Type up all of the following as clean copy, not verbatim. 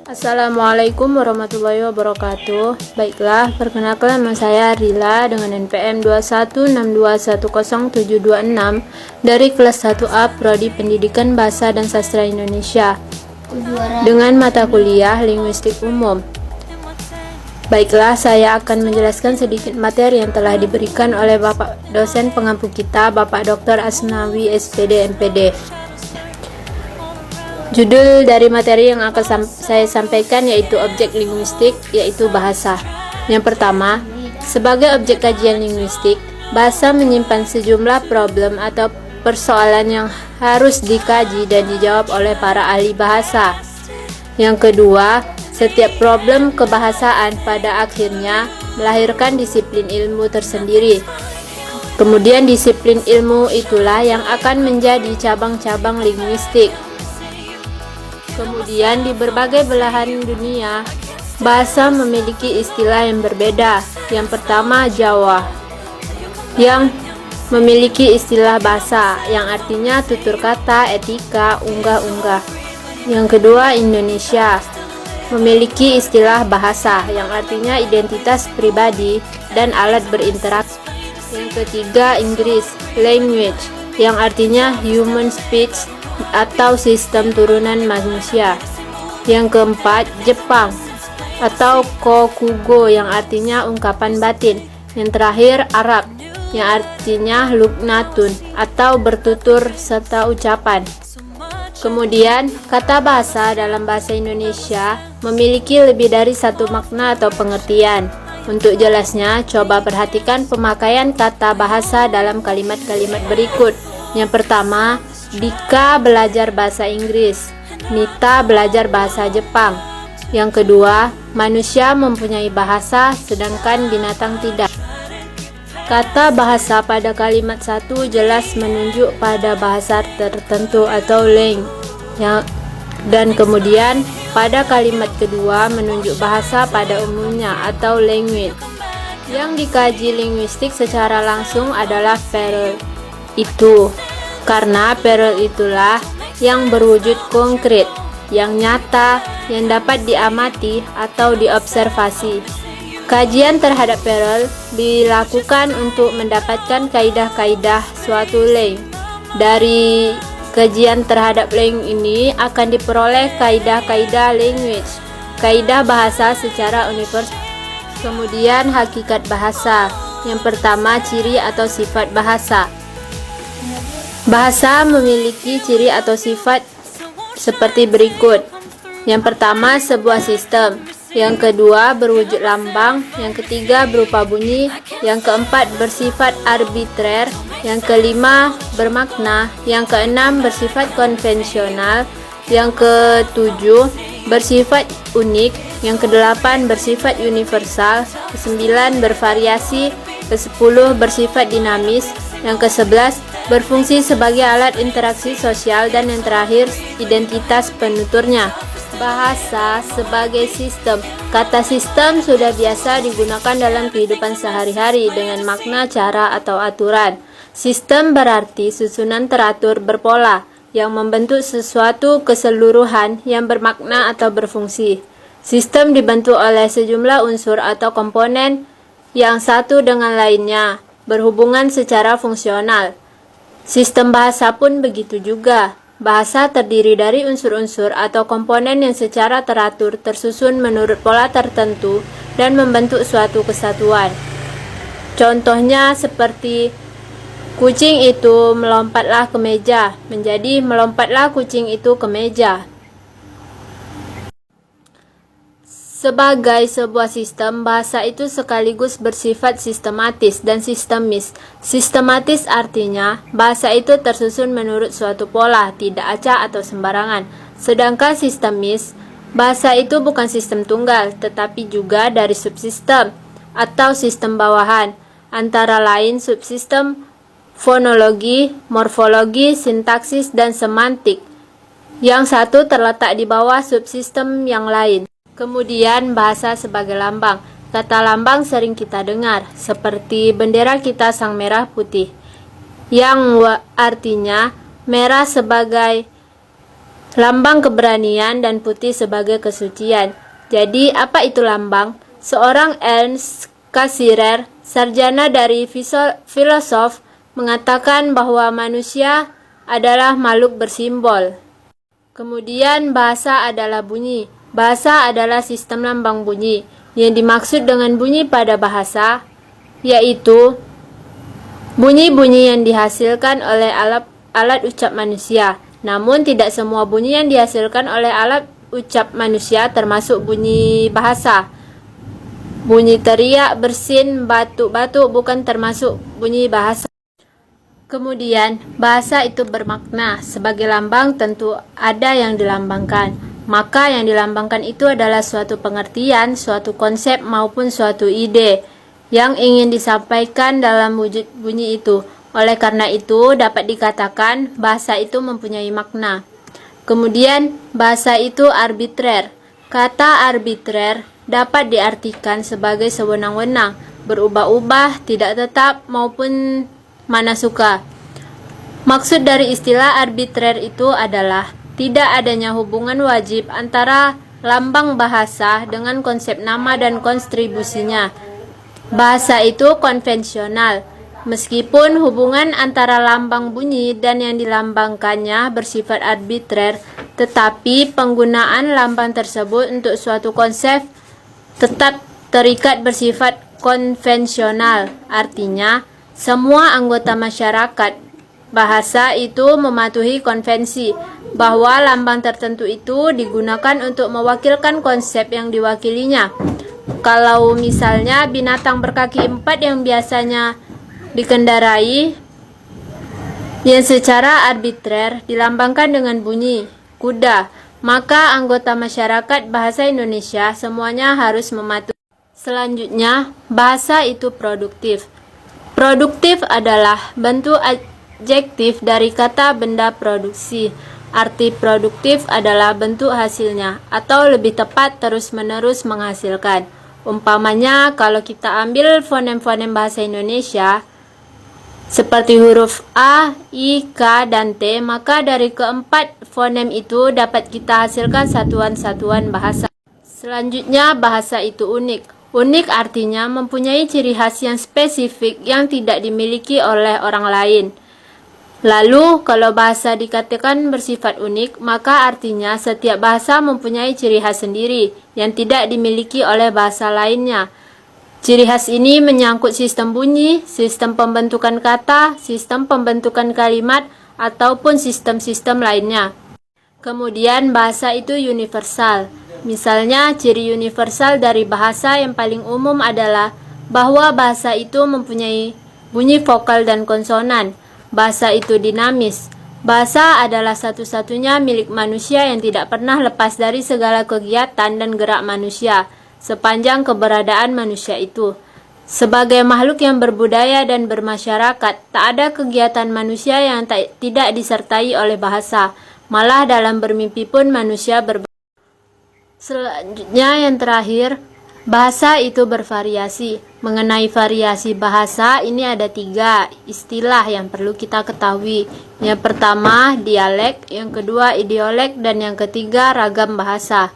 Assalamualaikum warahmatullahi wabarakatuh. Baiklah, perkenalkan nama saya Rila dengan NPM 216210726 dari kelas 1A Prodi Pendidikan Bahasa dan Sastra Indonesia dengan mata kuliah Linguistik Umum. Baiklah, saya akan menjelaskan sedikit materi yang telah diberikan oleh Bapak dosen pengampu kita, Bapak Dr. Asnawi SPD MPD. Judul dari materi yang akan saya sampaikan yaitu objek linguistik, yaitu bahasa. Yang pertama, sebagai objek kajian linguistik, bahasa menyimpan sejumlah problem atau persoalan yang harus dikaji dan dijawab oleh para ahli bahasa. Yang kedua, setiap problem kebahasaan pada akhirnya melahirkan disiplin ilmu tersendiri. Kemudian disiplin ilmu itulah yang akan menjadi cabang-cabang linguistik. Kemudian di berbagai belahan dunia, bahasa memiliki istilah yang berbeda. Yang pertama Jawa, yang memiliki istilah bahasa, yang artinya tutur kata, etika, unggah-unggah. Yang kedua Indonesia, memiliki istilah bahasa, yang artinya identitas pribadi dan alat berinteraksi. Yang ketiga Inggris, language, yang artinya human speech atau sistem turunan manusia. Yang keempat Jepang atau kokugo, yang artinya ungkapan batin. Yang terakhir Arab, yang artinya lugnatun atau bertutur serta ucapan. Kemudian kata bahasa dalam bahasa Indonesia memiliki lebih dari satu makna atau pengertian. Untuk jelasnya, coba perhatikan pemakaian kata bahasa dalam kalimat-kalimat berikut. Yang pertama, Dika belajar bahasa Inggris, Nita belajar bahasa Jepang. Yang kedua, manusia mempunyai bahasa sedangkan binatang tidak. Kata bahasa pada kalimat satu jelas menunjuk pada bahasa tertentu atau lang, dan kemudian pada kalimat kedua menunjuk bahasa pada umumnya atau language. Yang dikaji linguistik secara langsung adalah parallel itu. Karena parallel itulah yang berwujud konkret, yang nyata, yang dapat diamati atau diobservasi. Kajian terhadap parallel dilakukan untuk mendapatkan kaidah-kaidah suatu lang. Dari kajian terhadap lang ini akan diperoleh kaidah-kaidah language, kaidah bahasa secara universal. Kemudian hakikat bahasa. Yang pertama, ciri atau sifat bahasa. Bahasa memiliki ciri atau sifat seperti berikut. Yang pertama, sebuah sistem. Yang kedua, berwujud lambang. Yang ketiga, berupa bunyi. Yang keempat, bersifat arbitrer. Yang kelima, bermakna. Yang keenam, bersifat konvensional. Yang ketujuh, bersifat unik. Yang kedelapan, bersifat universal. Kesembilan, bervariasi. Kesepuluh, bersifat dinamis. Yang kesebelas, berfungsi sebagai alat interaksi sosial. Dan yang terakhir, identitas penuturnya. Bahasa sebagai sistem. Kata sistem sudah biasa digunakan dalam kehidupan sehari-hari dengan makna cara atau aturan. Sistem berarti susunan teratur berpola yang membentuk sesuatu keseluruhan yang bermakna atau berfungsi. Sistem dibentuk oleh sejumlah unsur atau komponen yang satu dengan lainnya berhubungan secara fungsional. Sistem bahasa pun begitu juga. Bahasa terdiri dari unsur-unsur atau komponen yang secara teratur tersusun menurut pola tertentu dan membentuk suatu kesatuan. Contohnya seperti kucing itu melompatlah ke meja, menjadi melompatlah kucing itu ke meja. Sebagai sebuah sistem, bahasa itu sekaligus bersifat sistematis dan sistemis. Sistematis artinya, bahasa itu tersusun menurut suatu pola, tidak acak atau sembarangan. Sedangkan sistemis, bahasa itu bukan sistem tunggal, tetapi juga dari subsistem atau sistem bawahan, antara lain subsistem fonologi, morfologi, sintaksis, dan semantik. Yang satu terletak di bawah subsistem yang lain. Kemudian bahasa sebagai lambang. Kata lambang sering kita dengar, seperti bendera kita sang merah putih, yang artinya merah sebagai lambang keberanian, dan putih sebagai kesucian. Jadi, apa itu lambang? Seorang Ernst Cassirer, sarjana dari filosof, mengatakan bahwa manusia adalah makhluk bersimbol. Kemudian, bahasa adalah bunyi. Bahasa adalah sistem lambang bunyi. Yang dimaksud dengan bunyi pada bahasa yaitu bunyi-bunyi yang dihasilkan oleh alat ucap manusia. Namun tidak semua bunyi yang dihasilkan oleh alat ucap manusia termasuk bunyi bahasa. Bunyi teriak, bersin, batuk-batuk bukan termasuk bunyi bahasa. Kemudian, bahasa itu bermakna. Sebagai lambang tentu ada yang dilambangkan. Maka yang dilambangkan itu adalah suatu pengertian, suatu konsep maupun suatu ide yang ingin disampaikan dalam wujud bunyi itu. Oleh karena itu, dapat dikatakan bahasa itu mempunyai makna. Kemudian, bahasa itu arbitrer. Kata arbitrer dapat diartikan sebagai sewenang-wenang, berubah-ubah, tidak tetap, maupun mana suka. Maksud dari istilah arbitrer itu adalah tidak adanya hubungan wajib antara lambang bahasa dengan konsep nama dan konstribusinya. Bahasa itu konvensional, meskipun hubungan antara lambang bunyi dan yang dilambangkannya bersifat arbitrer, tetapi penggunaan lambang tersebut untuk suatu konsep tetap terikat bersifat konvensional. Artinya, semua anggota masyarakat bahasa itu mematuhi konvensi bahwa lambang tertentu itu digunakan untuk mewakilkan konsep yang diwakilinya. Kalau misalnya binatang berkaki 4 yang biasanya dikendarai yang secara arbitrer dilambangkan dengan bunyi kuda, maka anggota masyarakat bahasa Indonesia semuanya harus mematuhi. Selanjutnya, bahasa itu produktif. Produktif adalah bentuk adjektif dari kata benda produksi. Arti produktif adalah bentuk hasilnya, atau lebih tepat terus-menerus menghasilkan. Umpamanya, kalau kita ambil fonem-fonem bahasa Indonesia, seperti huruf A, I, K, dan T, maka dari keempat fonem itu dapat kita hasilkan satuan-satuan bahasa. Selanjutnya, bahasa itu unik. Unik artinya mempunyai ciri khas yang spesifik yang tidak dimiliki oleh orang lain. Lalu, kalau bahasa dikatakan bersifat unik, maka artinya setiap bahasa mempunyai ciri khas sendiri yang tidak dimiliki oleh bahasa lainnya. Ciri khas ini menyangkut sistem bunyi, sistem pembentukan kata, sistem pembentukan kalimat, ataupun sistem-sistem lainnya. Kemudian, bahasa itu universal. Misalnya, ciri universal dari bahasa yang paling umum adalah bahwa bahasa itu mempunyai bunyi vokal dan konsonan. Bahasa itu dinamis. Bahasa adalah satu-satunya milik manusia yang tidak pernah lepas dari segala kegiatan dan gerak manusia sepanjang keberadaan manusia itu. Sebagai makhluk yang berbudaya dan bermasyarakat, tak ada kegiatan manusia yang tidak disertai oleh bahasa. Malah dalam bermimpi pun manusia Selanjutnya yang terakhir, bahasa itu bervariasi. Mengenai variasi bahasa, ini ada 3 istilah yang perlu kita ketahui. Yang pertama, dialek, yang kedua, idiolek, dan yang ketiga, ragam bahasa.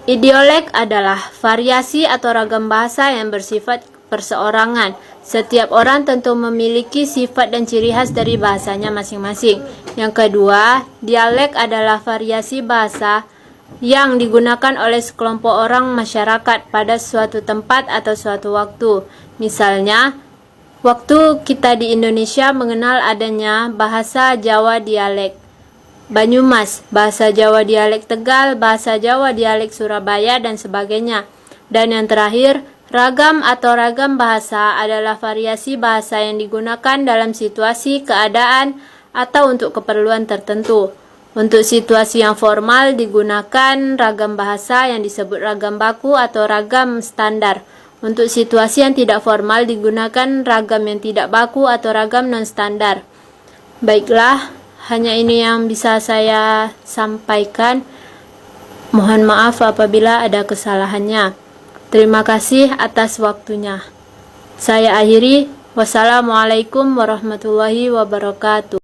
Idiolek adalah variasi atau ragam bahasa yang bersifat perseorangan. Setiap orang tentu memiliki sifat dan ciri khas dari bahasanya masing-masing. Yang kedua, dialek adalah variasi bahasa yang digunakan oleh sekelompok orang masyarakat pada suatu tempat atau suatu waktu. Misalnya, waktu kita di Indonesia mengenal adanya bahasa Jawa dialek Banyumas, bahasa Jawa dialek Tegal, bahasa Jawa dialek Surabaya, dan sebagainya. Dan yang terakhir, ragam atau ragam bahasa adalah variasi bahasa yang digunakan dalam situasi, keadaan, atau untuk keperluan tertentu. Untuk situasi yang formal digunakan ragam bahasa yang disebut ragam baku atau ragam standar. Untuk situasi yang tidak formal digunakan ragam yang tidak baku atau ragam non-standar. Baiklah, hanya ini yang bisa saya sampaikan. Mohon maaf apabila ada kesalahannya. Terima kasih atas waktunya. Saya akhiri. Wassalamualaikum warahmatullahi wabarakatuh.